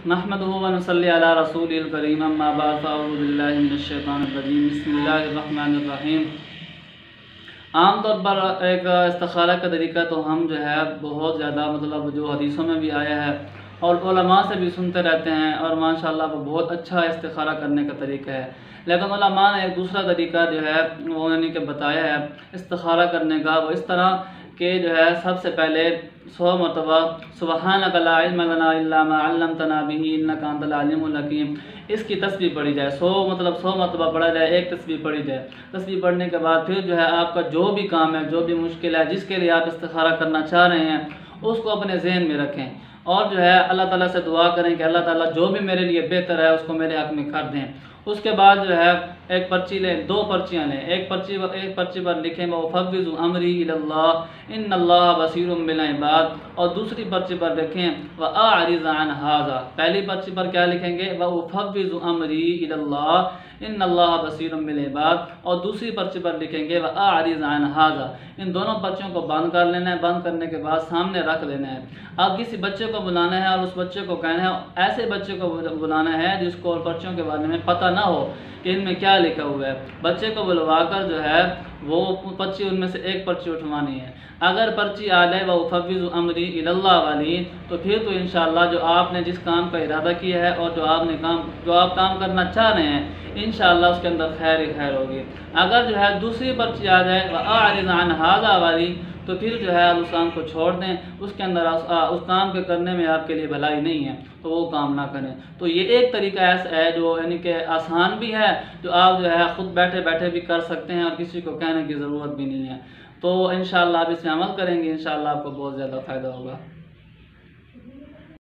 नहमदुहु व नुसल्ली अला रसूलिल करीम अम्मा बाद फ़अऊज़ु बिल्लाहि मिनश शैतानिर रजीम बिस्मिल्लाहिर रहमानिर रहीम। आम तौर पर एक इस्तिखारा का तरीका तो हम जो है बहुत ज़्यादा मतलब जो हदीसों में भी आया है और उलमा से भी सुनते रहते हैं और माशाअल्लाह वो बहुत अच्छा इस्तिखारा करने का तरीका है। लेकिन उलमा ने एक दूसरा तरीका जो है वो यानी कि बताया है इस्तिखारा करने का, वो इस तरह कि जो है सबसे पहले 100 मरतबा सुबहानक ला इल्म लना इल्ला मा अल्लमतना बिही इन्नका अंतल अलीमुल हकीम, इसकी तस्बीह पढ़ी जाए। 100 मरतबा पढ़ा जाए, एक तस्बीह पढ़ी जाए। तस्बीह पढ़ने के बाद फिर जो है आपका जो भी काम है, जो भी मुश्किल है, जिसके लिए आप इस्तिखारा करना चाह रहे हैं, उसको अपने जहन में रखें और जो है अल्लाह ताला से दुआ करें कि अल्लाह ताला जो भी मेरे लिए बेहतर है उसको मेरे हक़ में कर दें। उसके बाद जो है एक पर्ची लें, 2 पर्चियाँ लें। एक पर्ची पर लिखें वफ़व्विज़ु अमरी इलल्लाह इन्नल्लाह बसीरुम बिल इबाद, और दूसरी पर्ची पर लिखें व आरिज़ अन हाज़ा। पहली पर्ची पर क्या लिखेंगे? वफ़व्विज़ु अमरी इलल्लाह इन्नल्लाह बसीरुम बिल इबाद, और दूसरी पर्ची पर लिखेंगे व आरिज़ अन हाज़ा। इन दोनों पर्चियों को बंद कर लेना है। बंद करने के बाद सामने रख लेना है। अब किसी बच्चे को बुलाना है और उस बच्चे को कहना है, ऐसे बच्चे को बुलाना है जिसको पर्चियों के बारे में पता ना हो कि इनमें क्या लिखा हुआ है। बच्चे को बुलवाकर जो है वो पर्ची, उनमें से एक पर्ची उठवानी है। अगर पर्ची आ जाए वफ़व्विज़ु अमरी इलल्लाह वाली, तो फिर तो इंशाअल्लाह जो आपने जिस काम का इरादा किया है और जो आप काम करना चाह रहे हैं, इंशाअल्लाह उसके अंदर खैर ही खैर होगी। अगर जो है दूसरी पर्ची आ जाए व आरिज़ अन हाज़ा वाली, तो फिर जो है आप उस काम को छोड़ दें। उसके अंदर उस काम के करने में आपके लिए भलाई नहीं है, तो वो काम ना करें। तो ये एक तरीका ऐसा है जो यानी कि आसान भी है, जो आप जो है ख़ुद बैठे बैठे भी कर सकते हैं और किसी को कहने की ज़रूरत भी नहीं है। तो इंशाअल्लाह आप इसमें अमल करेंगे, इंशाअल्लाह आपको बहुत ज़्यादा फ़ायदा होगा।